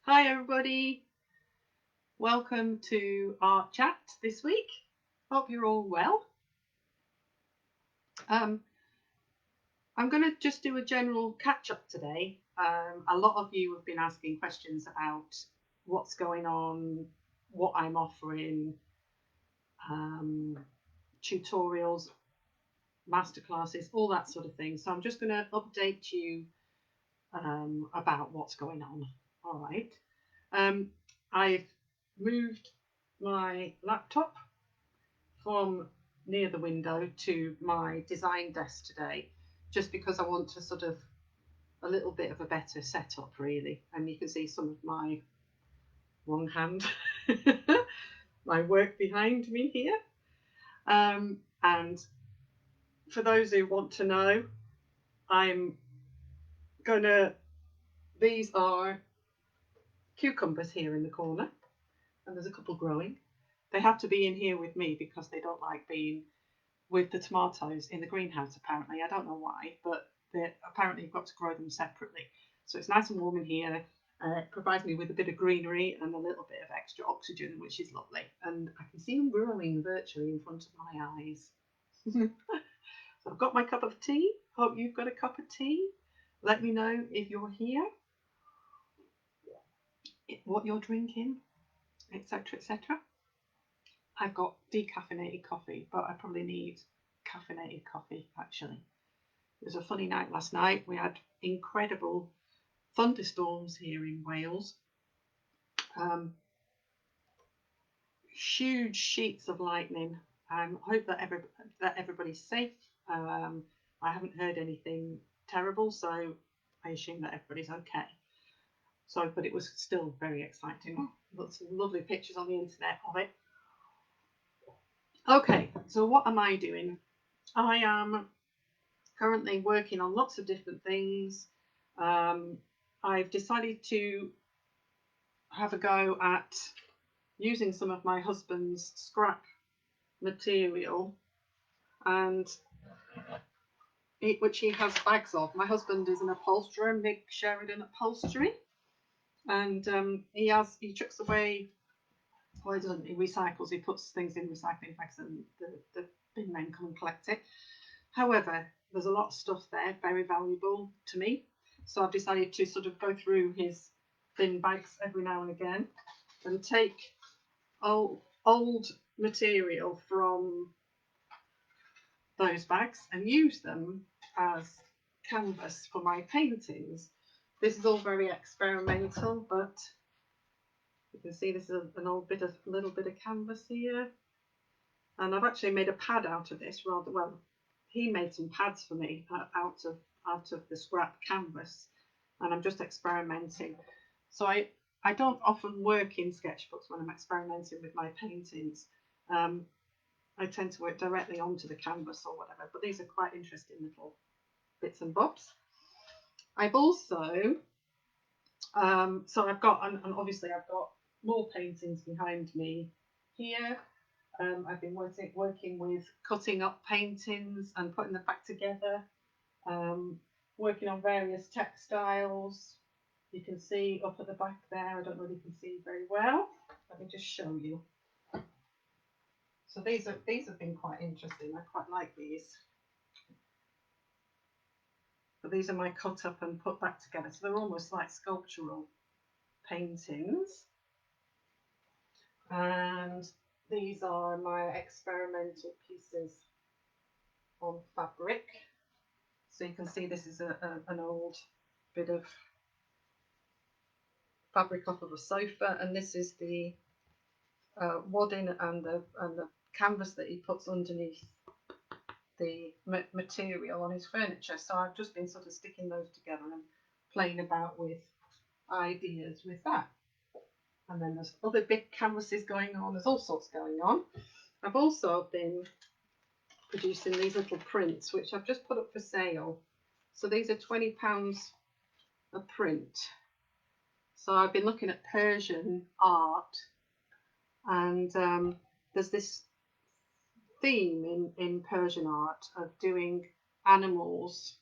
Hi everybody, welcome to ArtChat this week. Hope you're all well. I'm going to just do a general catch up today. A lot of you have been asking questions about what's going on, what I'm offering, tutorials, masterclasses, all that sort of thing. So I'm just going to update you about what's going on. All right. I've moved my laptop from near the window to my design desk today, just because I want to sort of a little bit of a better setup really. And you can see some of my wrong hand, my work behind me here. And for those who want to know, these are cucumbers here in the corner, and there's a couple growing. They have to be in here with me because they don't like being with the tomatoes in the greenhouse, apparently. I don't know why, but apparently you've got to grow them separately. So it's nice and warm in here. It provides me with a bit of greenery and a little bit of extra oxygen, which is lovely. And I can see them growing virtually in front of my eyes. So I've got my cup of tea. Hope you've got a cup of tea. Let me know if you're here, what you're drinking, etc., etc. I've got decaffeinated coffee, but I probably need caffeinated coffee actually. It was a funny night last night. We had incredible thunderstorms here in Wales. Huge sheets of lightning. I hope that everybody's safe. I haven't heard anything terrible, so I assume that everybody's okay. So, but it was still very exciting. Lots of lovely pictures on the internet of it. Okay, so what am I doing? I am currently working on lots of different things. I've decided to have a go at using some of my husband's scrap material, and which he has bags of. My husband is an upholsterer, Mick Sheridan Upholstery, and he chucks away. Well, he doesn't. He recycles. He puts things in recycling bags, and the bin men come and collect it. However, there's a lot of stuff there, very valuable to me. So I've decided to sort of go through his bin bags every now and again and take old material from those bags and use them as canvas for my paintings. This is all very experimental, but you can see this is a little bit of canvas here. And I've actually made a pad out of this rather well. He made some pads for me out of the scrap canvas, and I'm just experimenting. So I don't often work in sketchbooks when I'm experimenting with my paintings. I tend to work directly onto the canvas or whatever, but these are quite interesting little bits and bobs. I've also, so I've got, and obviously I've got more paintings behind me here. I've been working with cutting up paintings and putting them back together, working on various textiles. You can see up at the back there, I don't know if you can see very well. Let me just show you. So these have been quite interesting. I quite like these. But these are my cut up and put back together. So they're almost like sculptural paintings. And these are my experimental pieces on fabric. So you can see this is an old bit of fabric off of a sofa, and this is the wadding and the canvas that he puts underneath the material on his furniture. So I've just been sort of sticking those together and playing about with ideas with that. And then there's other big canvases going on. There's all sorts going on. I've also been producing these little prints, which I've just put up for sale. So these are £20 a print. So I've been looking at Persian art, and there's this theme in Persian art of doing animals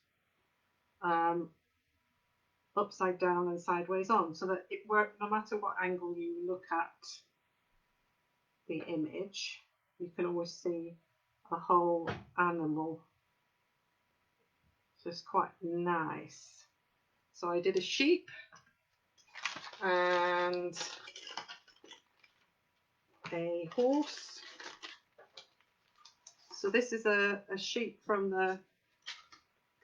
upside down and sideways on, so that it worked no matter what angle you look at the image, you can always see the whole animal. So it's quite nice. So I did a sheep and a horse. So this is a sheep from the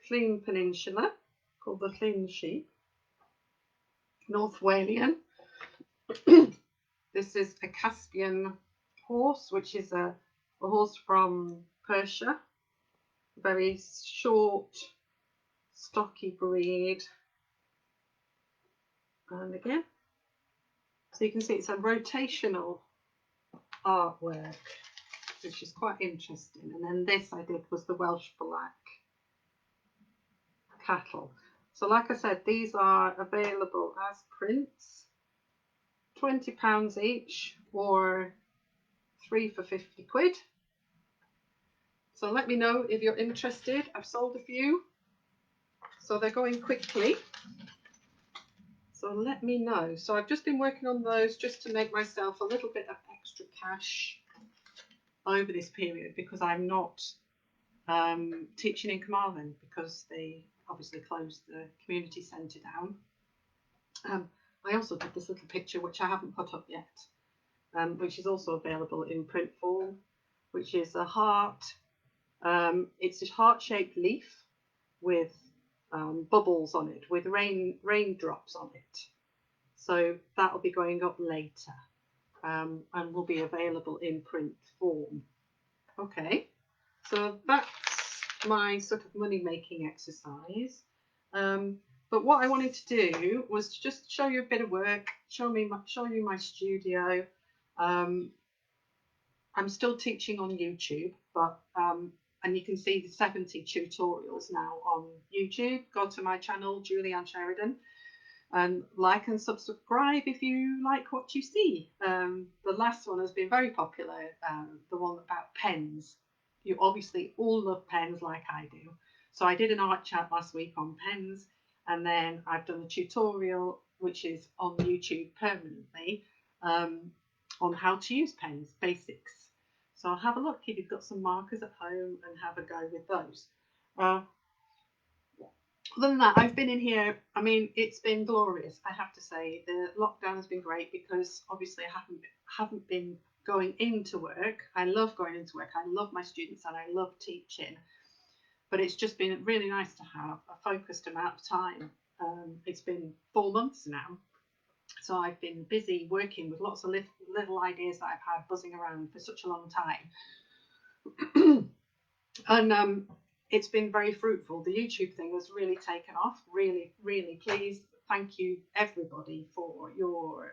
Llŷn Peninsula, called the Llŷn sheep, North Walian. This is a Caspian horse, which is a horse from Persia, a very short, stocky breed. And again, so you can see it's a rotational artwork, which is quite interesting. And then this I did was the Welsh black cattle. So like I said, these are available as prints, £20 each, or 3 for 50 quid. So let me know if you're interested. I've sold a few, so they're going quickly. So let me know. So I've just been working on those just to make myself a little bit of extra cash over this period, because I'm not teaching in Carmarthen, because they obviously closed the community centre down. I also did this little picture, which I haven't put up yet, which is also available in print form, which is a heart. It's a heart-shaped leaf with bubbles on it, with raindrops on it. So that'll be going up later, and will be available in print form. Okay, so that's my sort of money-making exercise. But what I wanted to do was to just show you a bit of work, show you my studio. I'm still teaching on YouTube, but and you can see the 70 tutorials now on YouTube. Go to my channel, Julianne Sheridan, and like and subscribe if you like what you see. The last one has been very popular, the one about pens. You obviously all love pens like I do. So I did an art chat last week on pens, and then I've done a tutorial which is on YouTube permanently on how to use pens, basics. So have a look if you've got some markers at home and have a go with those. Other than that, I've been in here. I mean, it's been glorious, I have to say. The lockdown has been great because obviously I haven't been going into work. I love going into work. I love my students and I love teaching. But it's just been really nice to have a focused amount of time. It's been 4 months now. So I've been busy working with lots of little ideas that I've had buzzing around for such a long time. And it's been very fruitful. The YouTube thing has really taken off. Really, really pleased. Thank you everybody for your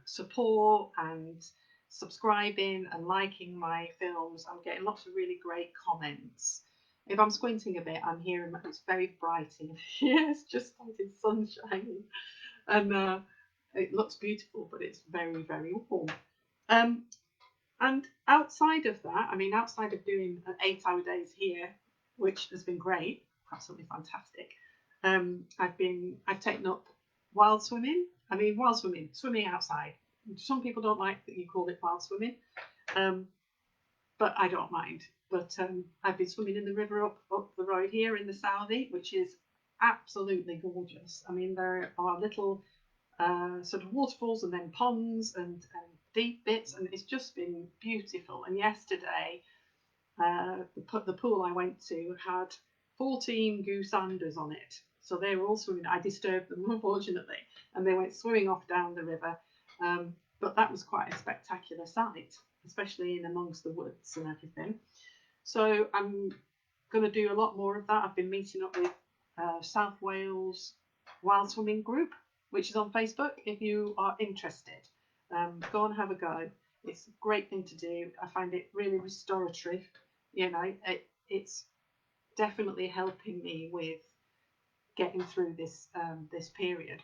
support and subscribing and liking my films. I'm getting lots of really great comments. If I'm squinting a bit, I'm hearing it's very bright in here. It's just started sunshine, and it looks beautiful, but it's very, very warm. And outside of that, I mean, outside of doing 8-hour days here, which has been great, absolutely fantastic, I've taken up wild swimming. I mean, wild swimming outside. Some people don't like that you call it wild swimming, but I don't mind. But I've been swimming in the river up the road here in the Southie, which is absolutely gorgeous. I mean, there are little sort of waterfalls and then ponds and deep bits, and it's just been beautiful. And yesterday, the pool I went to had 14 gooseanders on it, so they were all swimming. I disturbed them, unfortunately, and they went swimming off down the river. But that was quite a spectacular sight, especially in amongst the woods and everything. So I'm going to do a lot more of that. I've been meeting up with South Wales Wild Swimming Group, which is on Facebook. If you are interested, go and have a go. It's a great thing to do. I find it really restorative. You know, it's definitely helping me with getting through this this period.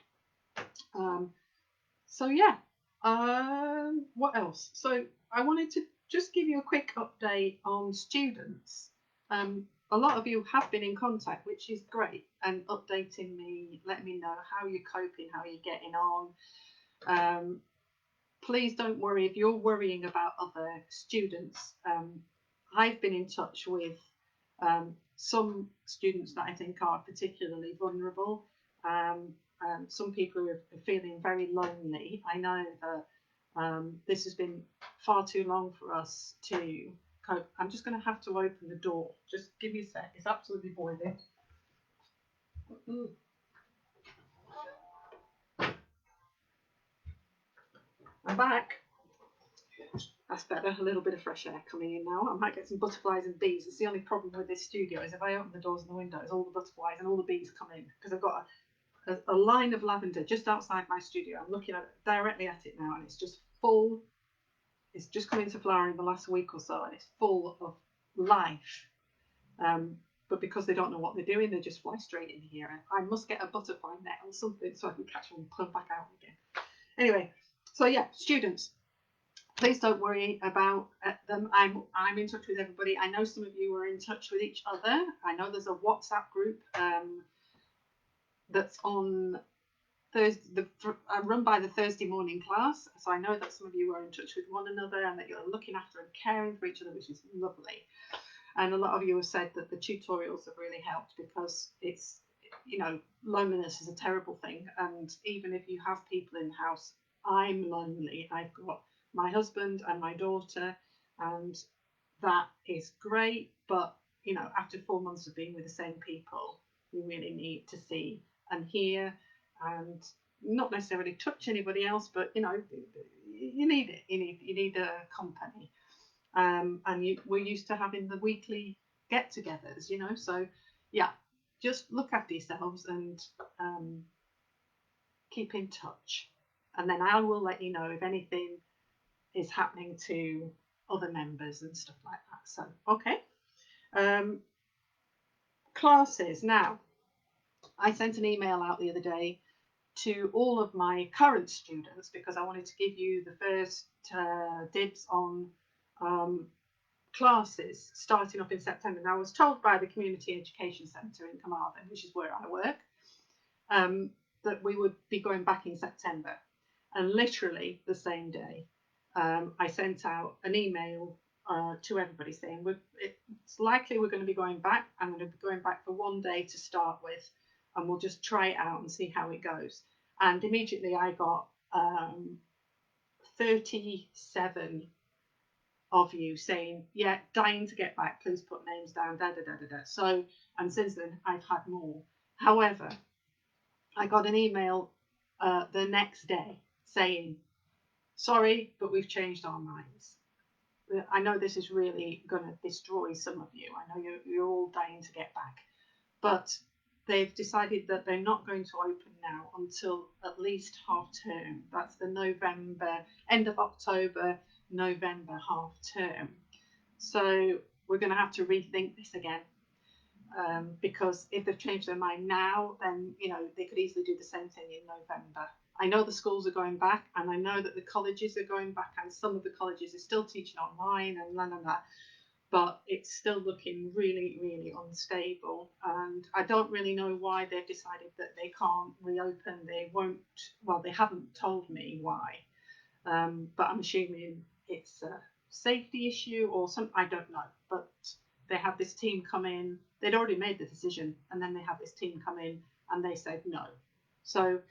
So yeah, what else? So I wanted to just give you a quick update on students. a lot of you have been in contact, which is great, and updating me, letting me know how you're coping, how you're getting on. Please don't worry if you're worrying about other students. I've been in touch with some students that I think are particularly vulnerable. Some people who are feeling very lonely. I know that this has been far too long for us to cope. I'm just going to have to open the door. Just give me a sec. It's absolutely boiling. I'm back. That's better. A little bit of fresh air coming in now. I might get some butterflies and bees. It's the only problem with this studio is if I open the doors and the windows, all the butterflies and all the bees come in because I've got a line of lavender just outside my studio. I'm looking directly at it now, and it's just full. It's just come into flower in the last week or so, and it's full of life. But because they don't know what they're doing, they just fly straight in here. I must get a butterfly net or something so I can catch them and put them back out again. Anyway, so yeah, students, please don't worry about them. I'm in touch with everybody. I know some of you are in touch with each other. I know there's a WhatsApp group that's on Thursday, run by the Thursday morning class. So I know that some of you are in touch with one another and that you're looking after and caring for each other, which is lovely. And a lot of you have said that the tutorials have really helped because it's, loneliness is a terrible thing. And even if you have people in the house, I'm lonely. I've got my husband and my daughter, and that is great. But, after 4 months of being with the same people, you really need to see and hear and not necessarily touch anybody else, but, you need it. You need a company. And we're used to having the weekly get-togethers, so yeah, just look after yourselves and keep in touch, and then I will let you know if anything is happening to other members and stuff like that. So okay, classes. Now, I sent an email out the other day to all of my current students because I wanted to give you the first dibs on classes starting up in September. Now, I was told by the Community Education Centre in Carmarthen, which is where I work, that we would be going back in September. And literally the same day, I sent out an email to everybody saying it's likely we're going to be going back. I'm going to be going back for one day to start with, and we'll just try it out and see how it goes. And immediately I got 37 of you saying, yeah, dying to get back, please put names down, da da da da da. So, and since then I've had more. However, I got an email the next day saying, sorry, but we've changed our minds. I know this is really going to destroy some of you. I know you're all dying to get back, but they've decided that they're not going to open now until at least half term. That's the November, end of October, November half term. So we're going to have to rethink this again, because if they've changed their mind now, then they could easily do the same thing in November. I know the schools are going back, and I know that the colleges are going back, and some of the colleges are still teaching online and blah, blah, blah. But it's still looking really, really unstable. And I don't really know why they've decided that they can't reopen. They won't, well, they haven't told me why. But I'm assuming it's a safety issue or something, I don't know. But they had this team come in, they'd already made the decision, and then they had this team come in and they said no. So,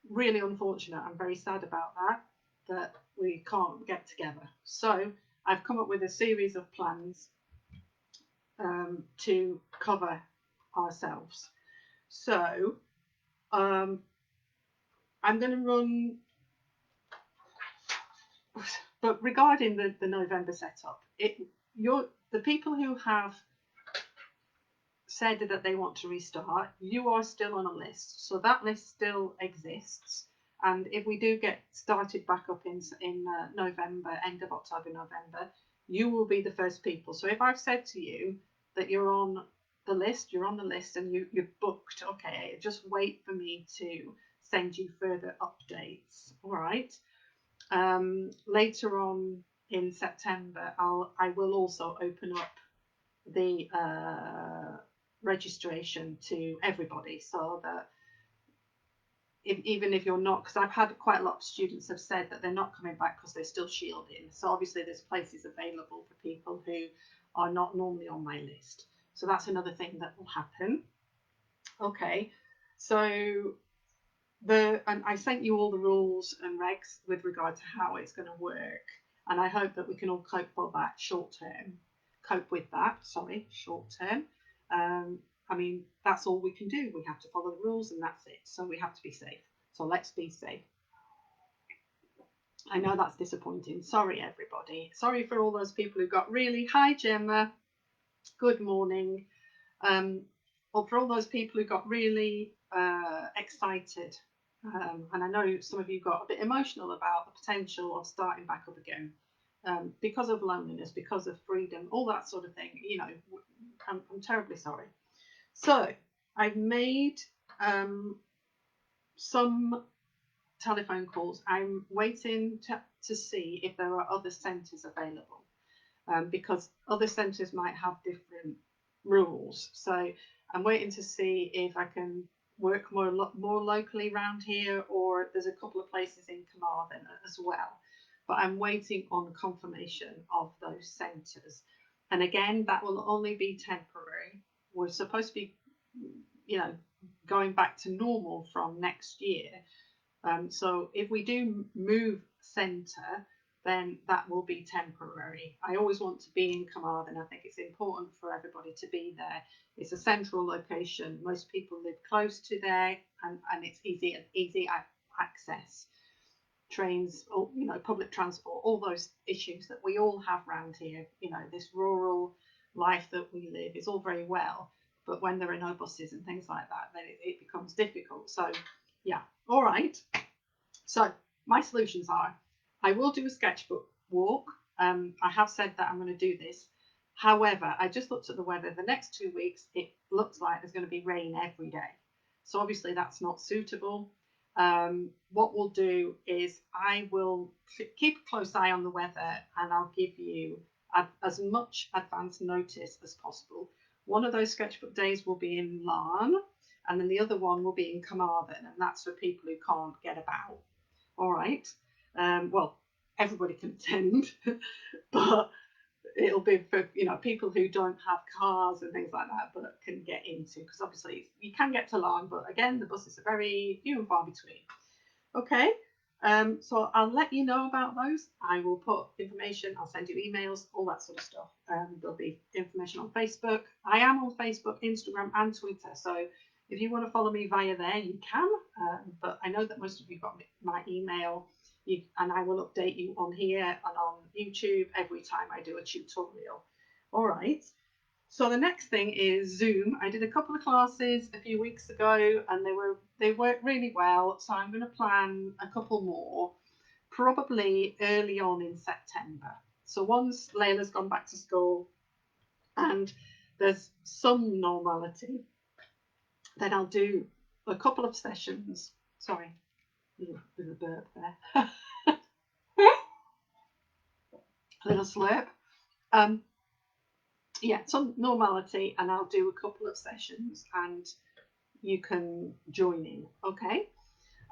really unfortunate. I'm very sad about that we can't get together. So I've come up with a series of plans to cover ourselves. So I'm going to run, but regarding the November setup, the people who have said that they want to restart, you are still on a list. So that list still exists. And if we do get started back up in November, end of October, November, you will be the first people. So if I've said to you that you're on the list, and you're booked, okay, just wait for me to send you further updates. All right. Later on in September, I will also open up the registration to everybody, so that even if you're not, because I've had quite a lot of students have said that they're not coming back because they're still shielding. So obviously there's places available for people who are not normally on my list. So that's another thing that will happen. Okay, so and I sent you all the rules and regs with regard to how it's going to work, and I hope that we can all cope with that short term. I mean, that's all we can do. We have to follow the rules, and that's it. So we have to be safe. So let's be safe. I know that's disappointing. Sorry, everybody. Sorry for all those people who got really, hi, Gemma. Good morning. Or for all those people who got really excited. And I know some of you got a bit emotional about the potential of starting back up again, because of loneliness, because of freedom, all that sort of thing. You know, I'm terribly sorry. So I've made some telephone calls. I'm waiting to see if there are other centres available, because other centres might have different rules. So I'm waiting to see if I can work more locally around here, or there's a couple of places in Carmarthen as well. But I'm waiting on confirmation of those centres. And again, that will only be temporary. We're supposed to be, you know, going back to normal from next year. So if we do move centre, then that will be temporary. I always want to be in Carmarthen. I think it's important for everybody to be there. It's a central location. Most people live close to there, and it's easy access. Trains, or, you know, public transport, all those issues that we all have around here. You know, this rural life that we live is all very well, but when there are no buses and things like that, then it becomes difficult. So yeah, all right. So my solutions are, I will do a sketchbook walk. I have said that I'm going to do this. However, I just looked at the weather. The next 2 weeks, it looks like there's going to be rain every day. So obviously that's not suitable. What we'll do is I will keep a close eye on the weather, and I'll give you as much advance notice as possible. One of those sketchbook days will be in Larne, and then the other one will be in Carmarthen, and that's for people who can't get about. All right. Well, everybody can attend, but it'll be for, you know, people who don't have cars and things like that, but can get into, because obviously you can get to Larne, but again, the buses are very few and far between. Okay. So I'll let you know about those. I will put information, I'll send you emails, all that sort of stuff. There'll be information on Facebook. I am on Facebook, Instagram, and Twitter. So if you want to follow me via there, you can. But I know that most of you got my email, and I will update you on here and on YouTube every time I do a tutorial. All right. So the next thing is Zoom. I did a couple of classes a few weeks ago, and they worked really well. So I'm going to plan a couple more, probably early on in September. So once Layla's gone back to school and there's some normality, then I'll do a couple of sessions. Sorry, there's a burp there. A little slurp. Yeah, some normality, and I'll do a couple of sessions, and you can join in. Okay.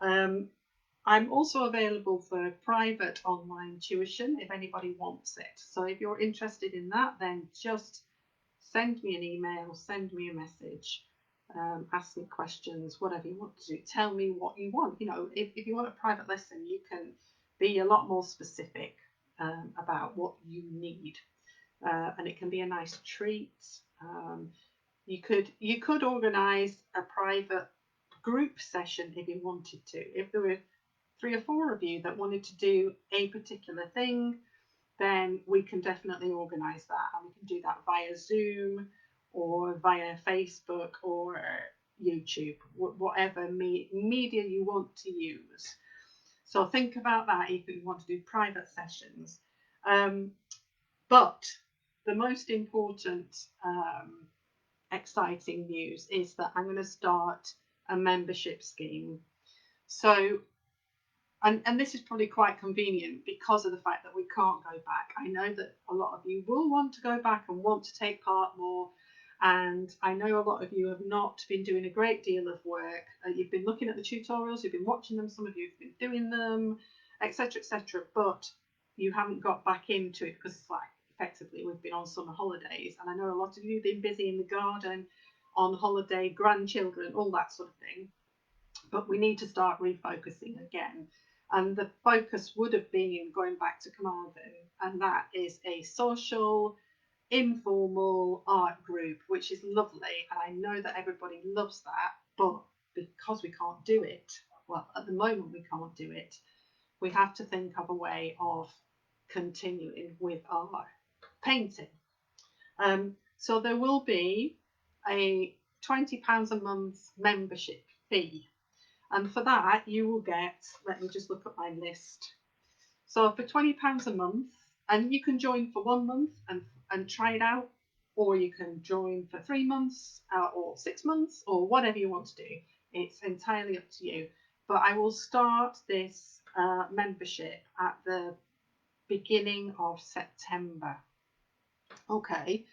I'm also available for private online tuition if anybody wants it. So if you're interested in that, then just send me an email, send me a message, ask me questions, whatever you want to do. Tell me what you want. You know, if you want a private lesson, you can be a lot more specific about what you need. And it can be a nice treat. You could organise a private group session if you wanted to. If there were 3 or 4 of you that wanted to do a particular thing, then we can definitely organise that, and we can do that via Zoom or via Facebook or YouTube, whatever media you want to use. So think about that if you want to do private sessions. But the most important exciting news is that I'm going to start a membership scheme. So and this is probably quite convenient because of the fact that we can't go back. I know that a lot of you will want to go back and want to take part more. And I know a lot of you have not been doing a great deal of work. You've been looking at the tutorials, you've been watching them, some of you have been doing them, etc., etc. But you haven't got back into it because it's like effectively we've been on summer holidays. And I know a lot of you have been busy in the garden, on holiday, grandchildren, all that sort of thing. But we need to start refocusing again. And the focus would have been going back to Carmarthen, and that is a social, informal art group, which is lovely, and I know that everybody loves that, but because we can't do it, well, at the moment we can't do it, we have to think of a way of continuing with our painting. So there will be a £20 a month membership fee, and for that you will get, let me just look at my list. So for £20 a month, and you can join for 1 month and try it out, or you can join for 3 months or 6 months or whatever you want to do. It's entirely up to you. But I will start this membership at the beginning of September. Okay.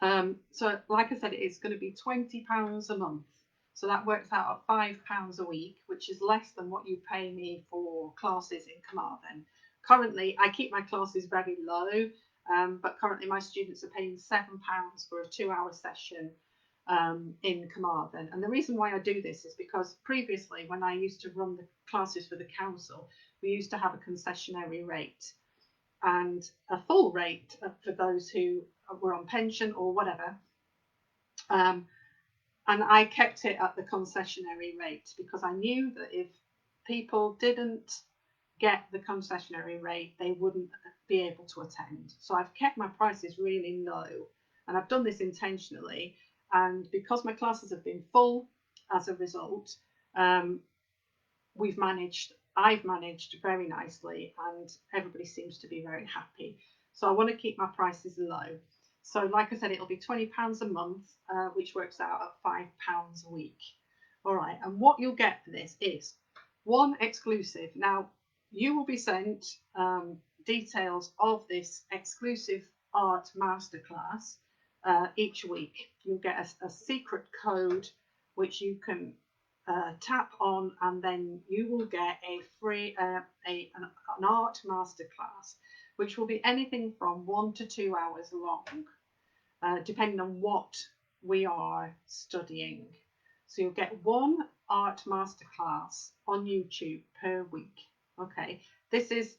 So like I said, it's going to be £20 a month. So that works out at £5 a week, which is less than what you pay me for classes in Carmarthen. Currently, I keep my classes very low, but currently my students are paying £7 for a 2-hour session in Carmarthen. And the reason why I do this is because previously, when I used to run the classes for the council, we used to have a concessionary rate and a full rate for those who were on pension or whatever. And I kept it at the concessionary rate because I knew that if people didn't get the concessionary rate, they wouldn't be able to attend. So I've kept my prices really low, and I've done this intentionally. And because my classes have been full as a result, I've managed very nicely, and everybody seems to be very happy. So I want to keep my prices low. So like I said, it'll be £20 a month, which works out at £5 a week. All right, and what you'll get for this is one exclusive. Now, you will be sent details of this exclusive art masterclass each week. You'll get a secret code which you can tap on, and then you will get a free an art masterclass, which will be anything from 1 to 2 hours long, depending on what we are studying. So you'll get one art masterclass on YouTube per week. Okay, this is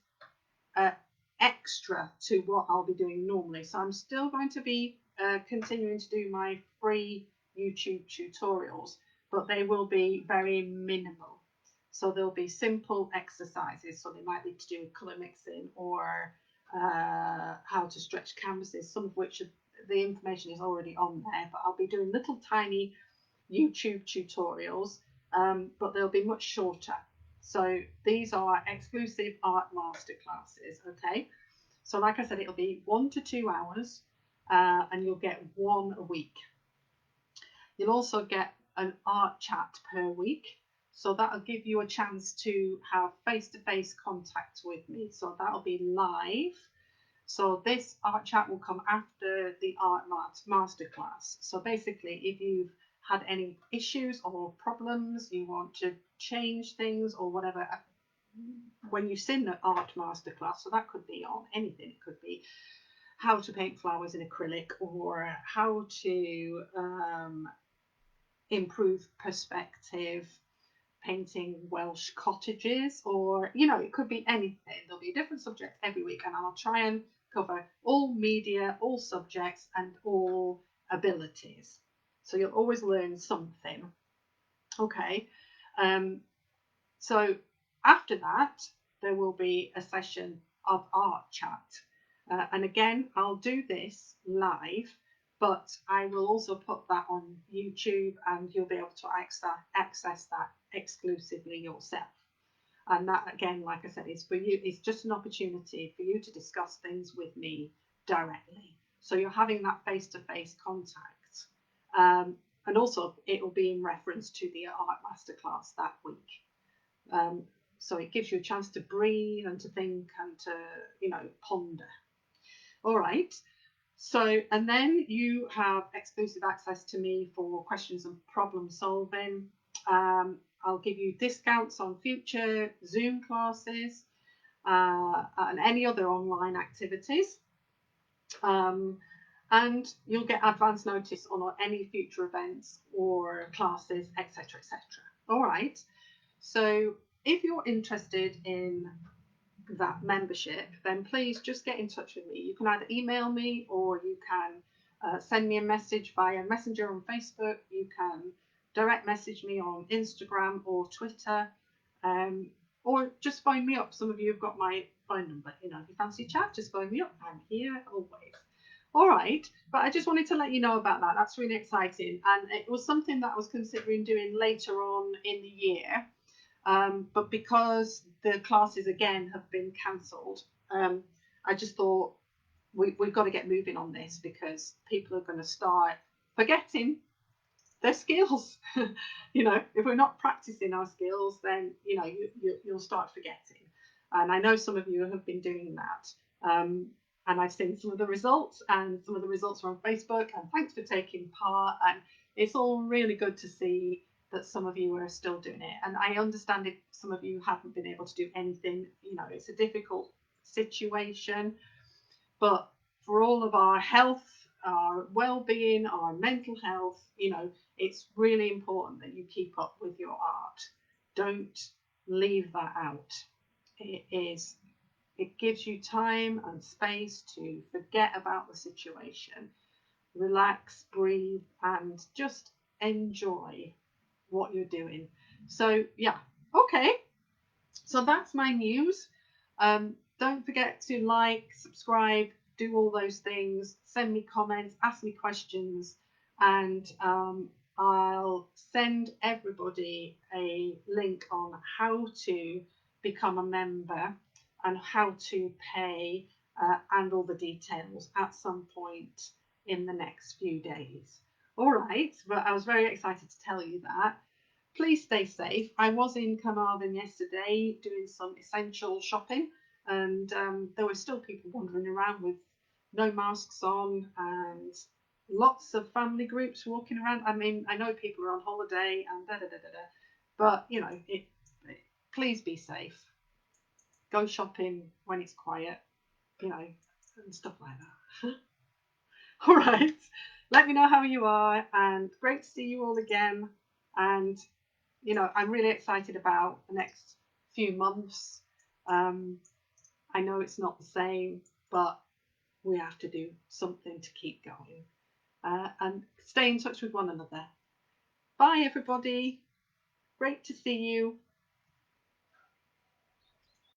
extra to what I'll be doing normally. So I'm still going to be continuing to do my free YouTube tutorials, but they will be very minimal. So there'll be simple exercises. So they might be to do with colour mixing or how to stretch canvases, some of which the information is already on there, but I'll be doing little tiny YouTube tutorials, but they'll be much shorter. So these are exclusive art masterclasses, okay? So like I said, it'll be 1 to 2 hours, and you'll get one a week. You'll also get an art chat per week. So that'll give you a chance to have face-to-face contact with me. So that'll be live. So this art chat will come after the art masterclass. So basically, if you've had any issues or problems, you want to change things or whatever, when you've seen the art masterclass, so that could be on anything. It could be how to paint flowers in acrylic, or how to improve perspective painting Welsh cottages, or it could be anything. There'll be a different subject every week, and I'll try and cover all media, all subjects, and all abilities. So you'll always learn something. Okay, so after that, there will be a session of art chat. And again, I'll do this live, but I will also put that on YouTube, and you'll be able to access that exclusively yourself. And that, again, like I said, is for you. It's just an opportunity for you to discuss things with me directly. So you're having that face-to-face contact. And also, it will be in reference to the art masterclass that week. So it gives you a chance to breathe and to think and to, ponder. All right. So, and then you have exclusive access to me for questions and problem solving. I'll give you discounts on future Zoom classes and any other online activities. And you'll get advance notice on any future events or classes, etc., etc. All right. So if you're interested in that membership, then please just get in touch with me. You can either email me or you can send me a message via Messenger on Facebook. You can direct message me on Instagram or Twitter, or just phone me up. Some of you have got my phone number. If you fancy chat, just phone me up. I'm here always. All right, but I just wanted to let you know about that. That's really exciting, and it was something that I was considering doing later on in the year. But because the classes again have been cancelled, I just thought we've got to get moving on this, because people are going to start forgetting their skills. If we're not practicing our skills, then you'll start forgetting. And I know some of you have been doing that. And I've seen some of the results, and some of the results are on Facebook. And thanks for taking part. And it's all really good to see that some of you are still doing it. And I understand if some of you haven't been able to do anything, it's a difficult situation. But for all of our health, our well-being, our mental health, it's really important that you keep up with your art. Don't leave that out. It gives you time and space to forget about the situation, relax, breathe, and just enjoy what you're doing. So yeah, okay. So that's my news. Don't forget to like, subscribe, do all those things, send me comments, ask me questions, and I'll send everybody a link on how to become a member and how to pay and all the details at some point in the next few days. All right, but I was very excited to tell you that. Please stay safe. I was in Carmarthen yesterday doing some essential shopping, and there were still people wandering around with no masks on, and lots of family groups walking around. I mean, I know people are on holiday and but please be safe. Go shopping when it's quiet, and stuff like that. All right. Let me know how you are, and great to see you all again. And I'm really excited about the next few months. I know it's not the same, but we have to do something to keep going and stay in touch with one another. Bye, everybody. Great to see you.